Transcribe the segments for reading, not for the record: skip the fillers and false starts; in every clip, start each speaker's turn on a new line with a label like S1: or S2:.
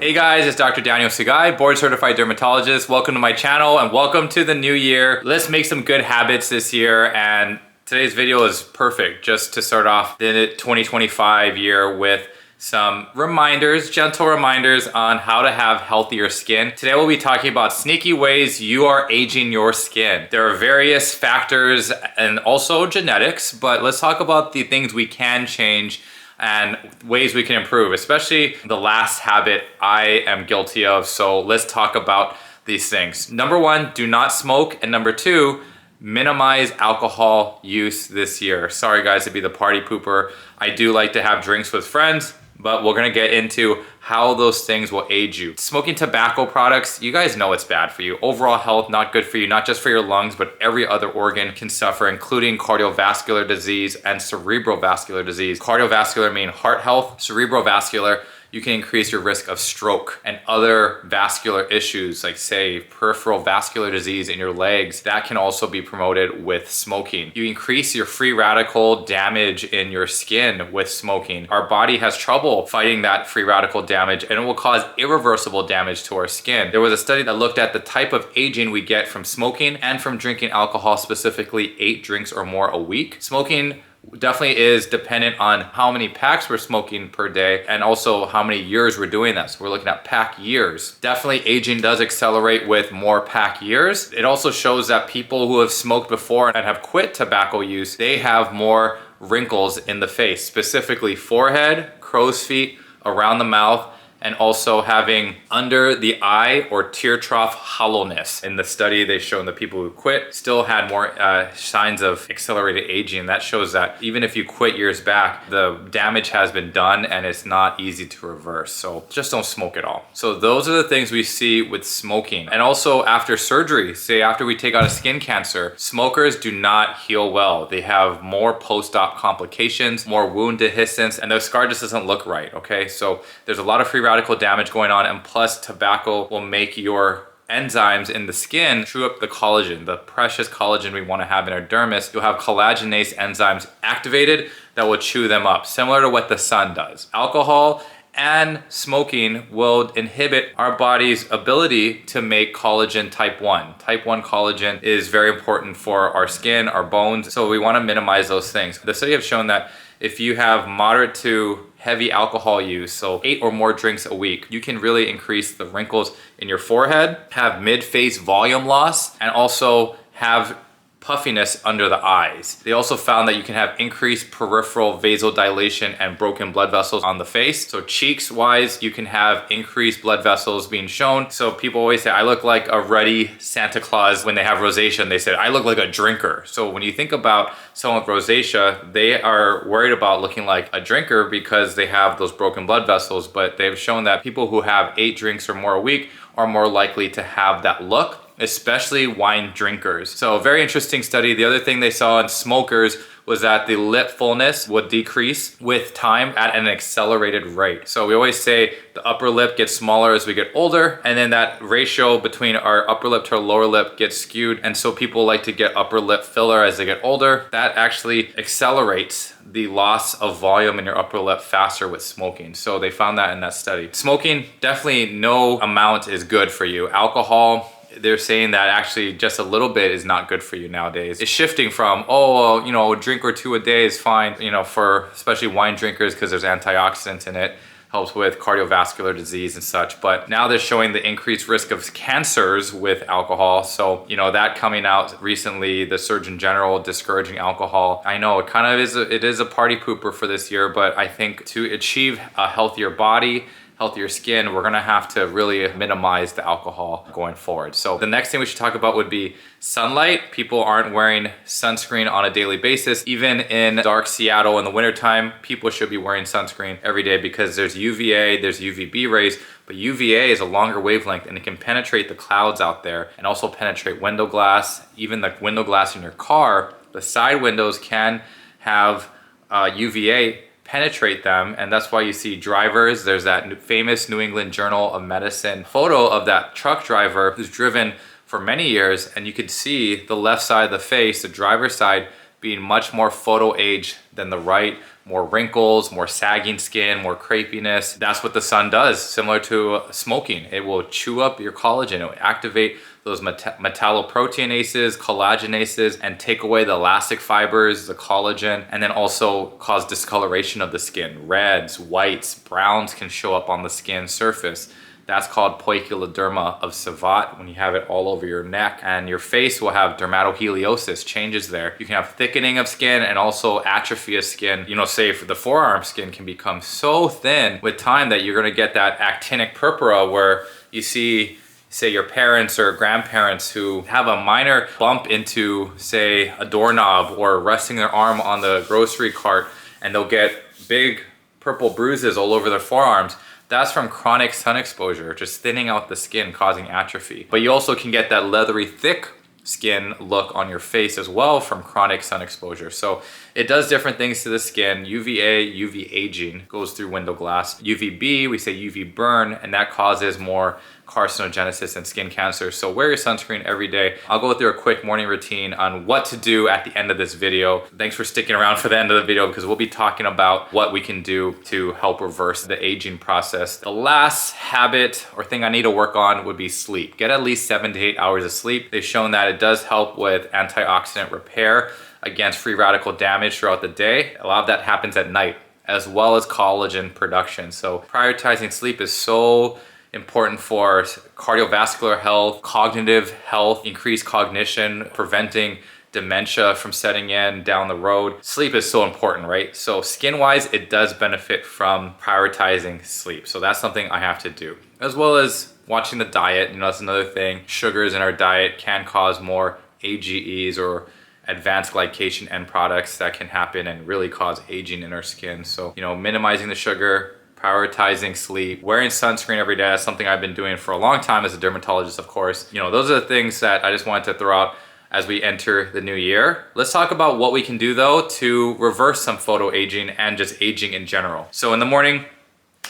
S1: Hey guys, it's Dr. Daniel Sugai, board certified dermatologist. Welcome to my channel and welcome to the new year. Let's make some good habits this year, and today's video is perfect just to start off the 2025 year with some reminders, gentle reminders on how to have healthier skin. Today we'll be talking about sneaky ways you are aging your skin. There are various factors and also genetics, but let's talk about the things we can change and ways we can improve, especially the last habit I am guilty of. So let's talk about these things. Number one, do not smoke. And number two, minimize alcohol use this year. Sorry guys to be the party pooper. I do like to have drinks with friends, but we're gonna get into how those things will age you. Smoking tobacco products, you guys know it's bad for you. Overall health, not good for you, not just for your lungs, but every other organ can suffer, including cardiovascular disease and cerebral vascular disease. Cardiovascular mean heart health, cerebral vascular, you can increase your risk of stroke and other vascular issues like say peripheral vascular disease in your legs. That can also be promoted with smoking. You increase your free radical damage in your skin with smoking. Our body has trouble fighting that free radical damage and it will cause irreversible damage to our skin. There was a study that looked at the type of aging we get from smoking and from drinking alcohol, specifically 8 drinks or more a week. Smoking definitely is dependent on how many packs we're smoking per day and also how many years we're doing that. So we're looking at pack years. Definitely aging does accelerate with more pack years. It also shows that people who have smoked before and have quit tobacco use, they have more wrinkles in the face, specifically forehead, crow's feet, around the mouth, and also having under the eye or tear trough hollowness. In the study, they shown that people who quit still had more signs of accelerated aging. That shows that even if you quit years back, the damage has been done and it's not easy to reverse. So just don't smoke at all. So those are the things we see with smoking. And also after surgery, say after we take out a skin cancer, smokers do not heal well. They have more post-op complications, more wound dehiscence, and the scar just doesn't look right, okay? So there's a lot of free radical damage going on, and plus tobacco will make your enzymes in the skin chew up the collagen, the precious collagen we want to have in our dermis. You'll have collagenase enzymes activated that will chew them up, similar to what the sun does. Alcohol and smoking will inhibit our body's ability to make collagen type 1. Type 1 collagen is very important for our skin, our bones, so we want to minimize those things. The study have shown that if you have moderate to heavy alcohol use, so 8 or more drinks a week, you can really increase the wrinkles in your forehead, have mid-face volume loss, and also have puffiness under the eyes. They also found that you can have increased peripheral vasodilation and broken blood vessels on the face. So cheeks wise, you can have increased blood vessels being shown. So people always say, I look like a ruddy Santa Claus when they have rosacea, and they said, I look like a drinker. So when you think about someone with rosacea, they are worried about looking like a drinker because they have those broken blood vessels, but they've shown that people who have 8 drinks or more a week are more likely to have that look, especially wine drinkers. So a very interesting study. The other thing they saw in smokers was that the lip fullness would decrease with time at an accelerated rate. So we always say the upper lip gets smaller as we get older, and then that ratio between our upper lip to our lower lip gets skewed. And so people like to get upper lip filler as they get older. That actually accelerates the loss of volume in your upper lip faster with smoking. So they found that in that study. Smoking, definitely no amount is good for you. Alcohol, they're saying that actually just a little bit is not good for you nowadays. It's shifting from, oh, you know, a drink or 2 a day is fine, you know, for especially wine drinkers because there's antioxidants in it, helps with cardiovascular disease and such. But now they're showing the increased risk of cancers with alcohol. So, you know, that coming out recently, the Surgeon General discouraging alcohol. I know it kind of is, it is a party pooper for this year, but I think to achieve a healthier body, healthier skin, we're gonna have to really minimize the alcohol going forward. So the next thing we should talk about would be sunlight. People aren't wearing sunscreen on a daily basis. Even in dark Seattle in the wintertime, people should be wearing sunscreen every day because there's UVA, there's UVB rays, but UVA is a longer wavelength and it can penetrate the clouds out there and also penetrate window glass, even the window glass in your car. The side windows can have UVA penetrate them, and that's why you see drivers. There's that famous New England Journal of Medicine photo of that truck driver who's driven for many years, and you could see the left side of the face, the driver's side, being much more photo age than the right. More wrinkles, more sagging skin, more crepiness. That's what the sun does, similar to smoking. It will chew up your collagen. It will activate those metalloproteinases, collagenases, and take away the elastic fibers, the collagen, and then also cause discoloration of the skin. Reds, whites, browns can show up on the skin surface. That's called poikiloderma of Savant when you have it all over your neck, and your face will have dermatoheliosis, changes there. You can have thickening of skin and also atrophy of skin. You know, say for the forearm skin can become so thin with time that you're gonna get that actinic purpura where you see, say, your parents or grandparents who have a minor bump into, say, a doorknob or resting their arm on the grocery cart, and they'll get big purple bruises all over their forearms. That's from chronic sun exposure, just thinning out the skin, causing atrophy. But you also can get that leathery, thick skin look on your face as well from chronic sun exposure. So it does different things to the skin. UVA, UV aging goes through window glass. UVB, we say UV burn, and that causes more carcinogenesis and skin cancer. So wear your sunscreen every day. I'll go through a quick morning routine on what to do at the end of this video. Thanks for sticking around for the end of the video because we'll be talking about what we can do to help reverse the aging process. The last habit or thing I need to work on would be sleep. Get at least 7 to 8 hours of sleep. They've shown that it does help with antioxidant repair against free radical damage throughout the day. A lot of that happens at night, as well as collagen production. So prioritizing sleep is so important for cardiovascular health, cognitive health, increased cognition, preventing dementia from setting in down the road. Sleep is so important, right? So skin-wise, it does benefit from prioritizing sleep. So that's something I have to do. As well as watching the diet, you know, that's another thing. Sugars in our diet can cause more AGEs or advanced glycation end products that can happen and really cause aging in our skin. So, you know, minimizing the sugar, prioritizing sleep, wearing sunscreen every day. That's something I've been doing for a long time as a dermatologist, of course. You know, those are the things that I just wanted to throw out as we enter the new year. Let's talk about what we can do though to reverse some photo aging and just aging in general. So in the morning,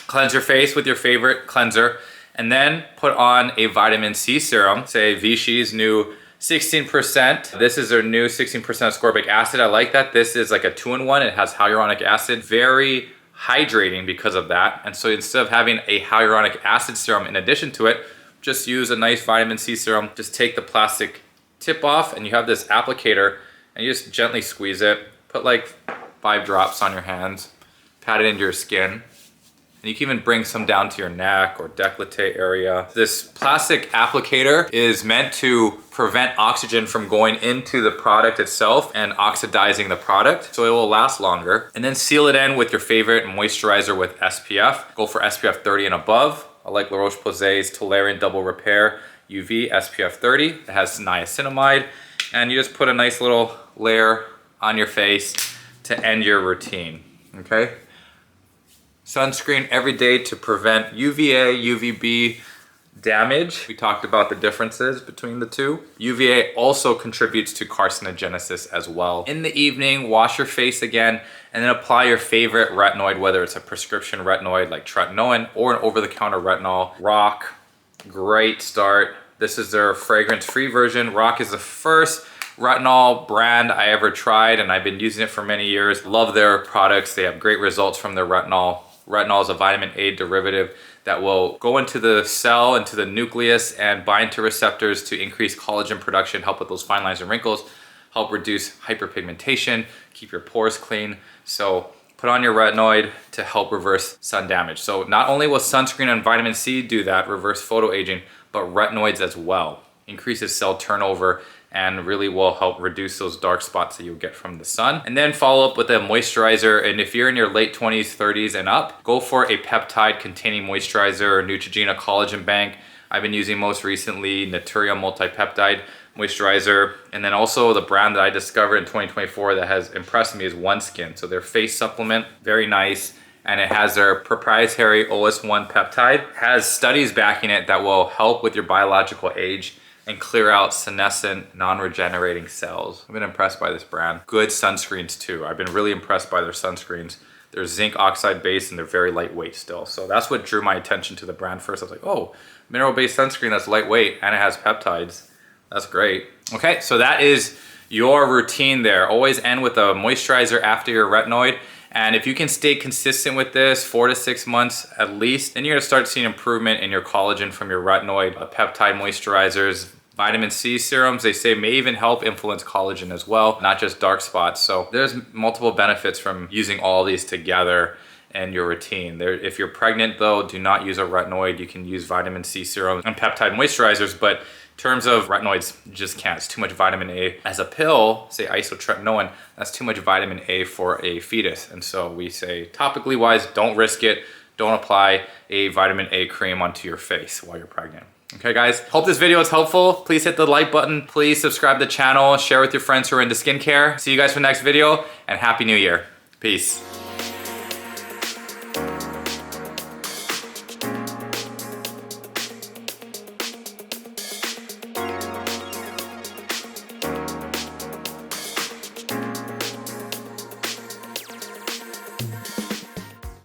S1: cleanse your face with your favorite cleanser and then put on a vitamin C serum, say Vichy's new 16%. This is their new 16% ascorbic acid. I like that. This is like a 2-in-1. It has hyaluronic acid. Very hydrating because of that. And so instead of having a hyaluronic acid serum in addition to it, just use a nice vitamin C serum. Just take the plastic tip off and you have this applicator and you just gently squeeze it. Put like 5 drops on your hands, pat it into your skin. And you can even bring some down to your neck or décolleté area. This plastic applicator is meant to prevent oxygen from going into the product itself and oxidizing the product, so it will last longer. And then seal it in with your favorite moisturizer with SPF. Go for SPF 30 and above. I like La Roche-Posay's Toleriane Double Repair UV SPF 30. It has niacinamide. And you just put a nice little layer on your face to end your routine, okay? Sunscreen every day to prevent UVA, UVB damage. We talked about the differences between the two. UVA also contributes to carcinogenesis as well. In the evening, wash your face again and then apply your favorite retinoid, whether it's a prescription retinoid like tretinoin or an over-the-counter retinol. Roche, great start. This is their fragrance-free version. Roche is the first retinol brand I ever tried and I've been using it for many years. Love their products. They have great results from their retinol. Retinol is a vitamin A derivative that will go into the cell, into the nucleus, and bind to receptors to increase collagen production, help with those fine lines and wrinkles, help reduce hyperpigmentation, keep your pores clean. So put on your retinoid to help reverse sun damage. So not only will sunscreen and vitamin C do that, reverse photo aging, but retinoids as well. Increases cell turnover and really will help reduce those dark spots that you'll get from the sun. And then follow up with a moisturizer. And if you're in your late 20s, 30s and up, go for a peptide containing moisturizer or Neutrogena Collagen Bank. I've been using most recently Natura multi-peptide moisturizer. And then also the brand that I discovered in 2024 that has impressed me is OneSkin. So their face supplement, very nice. And it has their proprietary OS1 peptide. It has studies backing it that will help with your biological age and clear out senescent, non-regenerating cells. I've been impressed by this brand. Good sunscreens too. I've been really impressed by their sunscreens. They're zinc oxide based and they're very lightweight still. So that's what drew my attention to the brand first. I was like, oh, mineral based sunscreen that's lightweight and it has peptides. That's great. Okay, so that is your routine there. Always end with a moisturizer after your retinoid. And if you can stay consistent with this 4 to 6 months at least, then you're gonna start seeing improvement in your collagen from your retinoid. The peptide moisturizers, vitamin C serums, they say may even help influence collagen as well, not just dark spots. So there's multiple benefits from using all these together in your routine. If you're pregnant though, do not use a retinoid. You can use vitamin C serums and peptide moisturizers, but in terms of retinoids, you just can't. It's too much vitamin A. As a pill, say isotretinoin, that's too much vitamin A for a fetus. And so we say, topically wise, don't risk it. Don't apply a vitamin A cream onto your face while you're pregnant. Okay guys, hope this video is helpful. Please hit the like button. Please subscribe to the channel. Share with your friends who are into skincare. See you guys for the next video, and Happy New Year. Peace.